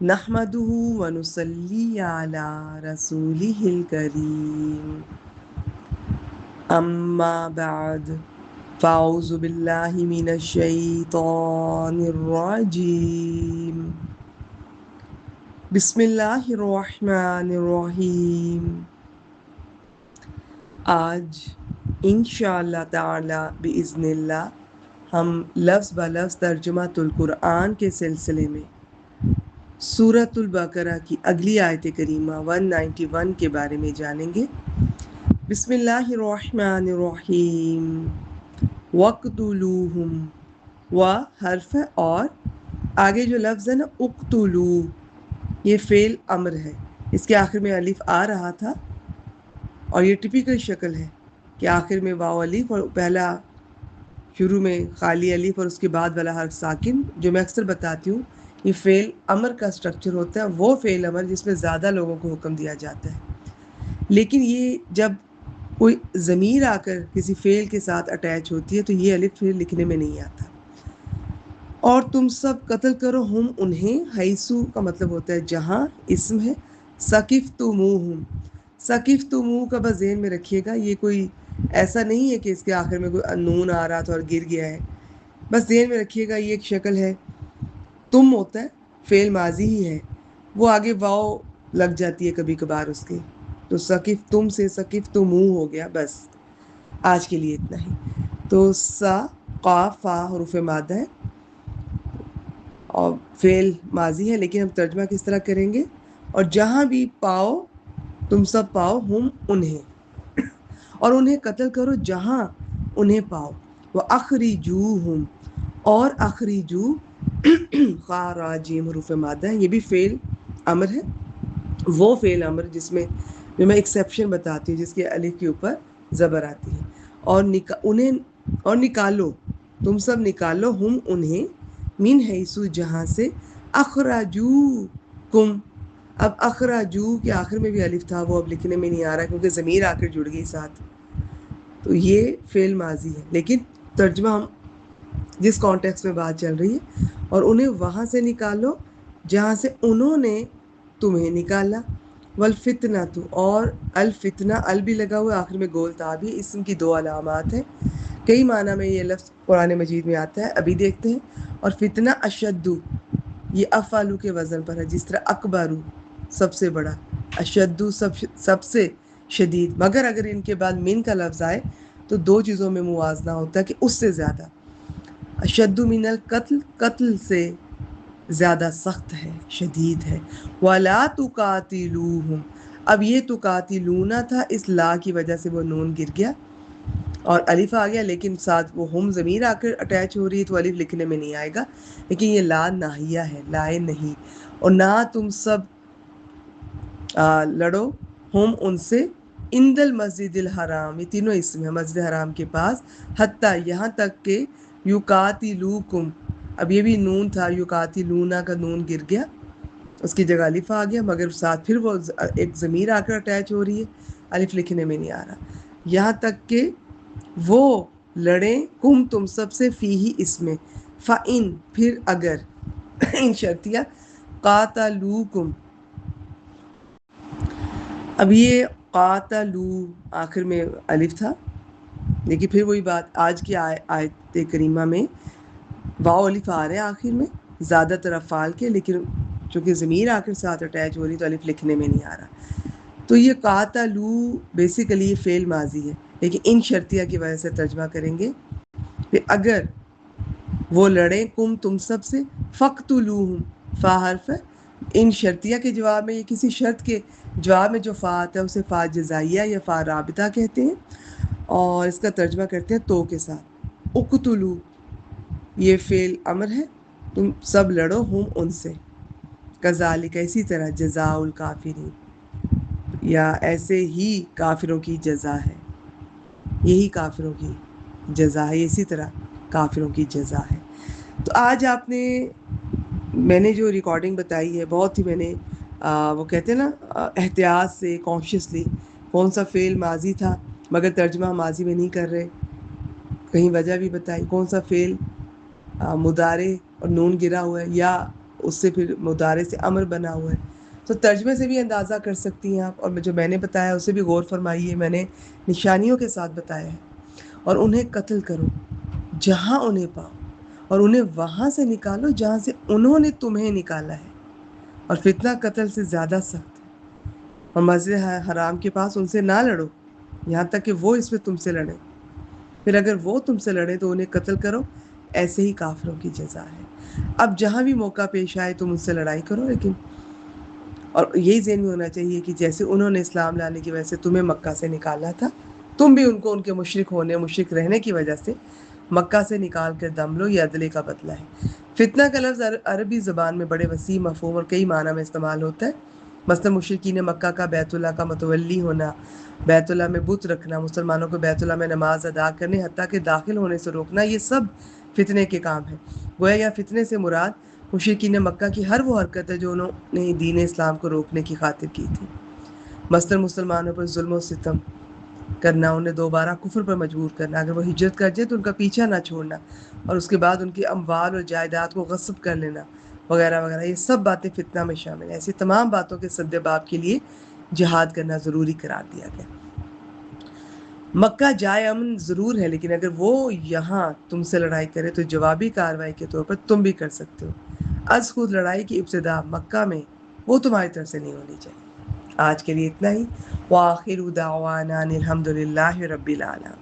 نحمدہ ونصلی علی رسولہ الکریم اما بعد فاعوذ باللہ من الشیطان الرجیم بسم اللہ الرحمن الرحیم. آج انشاءاللہ تعالی باذن اللہ ہم لفظ بلفظ ترجمۃ القرآن کے سلسلے میں سورۃ البقرہ کی اگلی آیت کریمہ 191 کے بارے میں جانیں گے. بسم اللہ الرحمن الرحیم. وَاقْتُلُوهُمْ و حرف اور آگے جو لفظ ہے نا اقتلو، یہ فعل امر ہے. اس کے آخر میں الف آ رہا تھا اور یہ ٹپیکل شکل ہے کہ آخر میں واو الف اور پہلا شروع میں خالی الف اور اس کے بعد والا حرف ساکن. جو میں اکثر بتاتی ہوں یہ فعل امر کا سٹرکچر ہوتا ہے، وہ فعل امر جس میں زیادہ لوگوں کو حکم دیا جاتا ہے. لیکن یہ جب کوئی ضمیر آ کر کسی فعل کے ساتھ اٹیچ ہوتی ہے تو یہ الف فعل لکھنے میں نہیں آتا. اور تم سب قتل کرو ہم انہیں، حیثو کا مطلب ہوتا ہے جہاں، اسم ہے. ثقفتموہم، ثقفتموہ کا بس ذہن میں رکھیے گا، یہ کوئی ایسا نہیں ہے کہ اس کے آخر میں کوئی نون آ رہا تھا اور گر گیا ہے. بس ذہن میں رکھیے گا یہ ایک شکل ہے. تم ہوتا ہے فعل ماضی ہی ہے، وہ آگے واو لگ جاتی ہے کبھی کبھار اس کے، تو ثقفتم سے ثقفتموہ ہو گیا. بس آج کے لیے اتنا ہی. تو سا قاف فا حروف مادہ ہے اور فعل ماضی ہے، لیکن ہم ترجمہ کس طرح کریں گے؟ اور جہاں بھی پاؤ تم سب پاؤ ہم انہیں، اور انہیں قتل کرو جہاں انہیں پاؤ. وَأَخْرِجُوهُمْ اور اخرجو خاراجیم حروف مادہ ہے، یہ بھی فعل امر ہے. وہ فعل امر جس میں جو میں ایکسیپشن بتاتی ہوں جس کے الف کے اوپر زبر آتی ہے. اور انہیں اور نکالو، تم سب نکالو ہم انہیں، من حیثو جہاں سے، اخرجوکم. اب اخرجو کے آخر میں بھی الف تھا، وہ اب لکھنے میں نہیں آ رہا کیونکہ ضمیر آ کر جڑ گئی ساتھ. تو یہ فعل ماضی ہے، لیکن ترجمہ ہم جس کانٹیکس میں بات چل رہی ہے، اور انہیں وہاں سے نکالو جہاں سے انہوں نے تمہیں نکالا. والفتنۃ اور الفتنہ، ال بھی لگا ہوا آخر میں گول تا بھی، اسم کی دو علامات ہیں. کئی معنی میں یہ لفظ قرآن مجید میں آتا ہے، ابھی دیکھتے ہیں. اور فتنہ اشدو، یہ افعلو کے وزن پر ہے، جس طرح اکبرو سب سے بڑا، اشدو سب سے شدید. مگر اگر ان کے بعد من کا لفظ آئے تو دو چیزوں میں موازنہ ہوتا ہے کہ اس سے زیادہ. اشد من القتل، قتل سے زیادہ سخت ہے، شدید ہے. وَلَا تُقَاتِلُوهُمْ، اب یہ تقاتلون تھا، اس لا کی وجہ سے وہ نون گر گیا اور الف آ گیا، لیکن ساتھ وہ ہم ضمیر آ کر اٹیچ ہو رہی ہے تو الف لکھنے میں نہیں آئے گا. لیکن یہ لا ناہیہ ہے، لائے نہیں. اور نہ تم سب لڑو ہم ان سے، عند المسجد الحرام، یہ تینوں اسم ہے، مسجد حرام کے پاس، حتیٰ یہاں تک کہ یقاتلوکم، اب یہ بھی نون تھا، یقاتلونا کا نون گر گیا، اس کی جگہ الف آ گیا، مگر ساتھ پھر وہ ایک ضمیر آ کر اٹیچ ہو رہی ہے، الف لکھنے میں نہیں آ رہا. یہاں تک کہ وہ لڑیں کم تم سب سے، فی ہی اس میں، فَإِن پھر اگر، ان شرطیہ، قاتلوکم. اب یہ قاتلو آخر میں الف تھا، لیکن پھر وہی بات، آج کی آیت کریمہ میں واو الف آ رہے ہیں آخر میں زیادہ تر افعال کے، لیکن چونکہ ضمیر آ کر ساتھ اٹیچ ہو رہی تو الف لکھنے میں نہیں آ رہا. تو یہ قاتلو بیسیکلی یہ فعل ماضی ہے، لیکن ان شرطیہ کی وجہ سے ترجمہ کریں گے کہ اگر وہ لڑیں کم تم سب سے، فقتلوہم، فا حرف ہے، ان شرطیہ کے جواب میں، یہ کسی شرط کے جواب میں جو فا آتا ہے اسے فا جزائیہ یا فا رابطہ کہتے ہیں، اور اس کا ترجمہ کرتے ہیں تو کے ساتھ. اقتلو یہ فعل امر ہے، تم سب لڑو ہم ان سے. کذالک اسی طرح، جزاء الکافرین، یا ایسے ہی کافروں کی جزا ہے، یہی کافروں کی جزا ہے، اسی طرح کافروں کی جزا ہے. تو آج آپ نے، میں نے جو ریکارڈنگ بتائی ہے بہت ہی میں نے وہ کہتے ہیں نا احتیاط سے، کانشیسلی، کون سا فعل ماضی تھا مگر ترجمہ ماضی میں نہیں کر رہے، کہیں وجہ بھی بتائی، کون سا فعل مضارع اور نون گرا ہوا ہے، یا اس سے پھر مضارع سے امر بنا ہوا ہے. تو ترجمے سے بھی اندازہ کر سکتی ہیں آپ، اور جو میں نے بتایا اسے بھی غور فرمائیے، میں نے نشانیوں کے ساتھ بتایا ہے. اور انہیں قتل کرو جہاں انہیں پاؤ، اور انہیں وہاں سے نکالو جہاں سے انہوں نے تمہیں نکالا ہے، اور فتنہ قتل سے زیادہ سخت ہے. اور مسجد حرام کے پاس ان سے نہ لڑو یہاں تک کہ وہ اس میں تم سے لڑیں، پھر اگر وہ تم سے لڑے تو انہیں قتل کرو، ایسے ہی کافروں کی جزا ہے. اب جہاں بھی موقع پیش آئے تم ان سے لڑائی کرو، لیکن اور یہی ذہن میں ہونا چاہیے کہ جیسے انہوں نے اسلام لانے کی وجہ سے تمہیں مکہ سے نکالا تھا، تم بھی ان کو ان کے مشرک ہونے، مشرک رہنے کی وجہ سے مکہ سے نکال کر دم لو. یہ عدلے کا بدلہ ہے. فتنہ کا لفظ عربی زبان میں بڑے وسیع مفہوم اور کئی معنی میں استعمال ہوتا ہے. مثلا مشرکین مکہ کا بیت اللہ کا متولی ہونا، بیت اللہ میں بت رکھنا، مسلمانوں کو بیت اللہ میں نماز ادا کرنے حتیٰ کہ داخل ہونے سے روکنا، یہ سب فتنے کے کام ہیں. گویا یا فتنے سے مراد مشرکین مکہ کی ہر وہ حرکت ہے جو انہوں نے دین اسلام کو روکنے کی خاطر کی تھی. مثلا مسلمانوں پر ظلم و ستم کرنا، انہیں دوبارہ کفر پر مجبور کرنا، اگر وہ ہجرت کر جائے تو ان کا پیچھا نہ چھوڑنا، اور اس کے بعد ان کی اموال اور جائیداد کو غصب کر لینا وغیرہ وغیرہ. یہ سب باتیں فتنہ میں شامل ہیں. ایسی تمام باتوں کے سد باب کے لیے جہاد کرنا ضروری قرار دیا گیا. مکہ جائے امن ضرور ہے، لیکن اگر وہ یہاں تم سے لڑائی کرے تو جوابی کارروائی کے طور پر تم بھی کر سکتے ہو. از خود لڑائی کی ابتدا مکہ میں وہ تمہاری طرف سے نہیں ہونی چاہیے. آج کے لیے اتنا ہی. وآخر دعوانا الحمد للہ رب العالمین.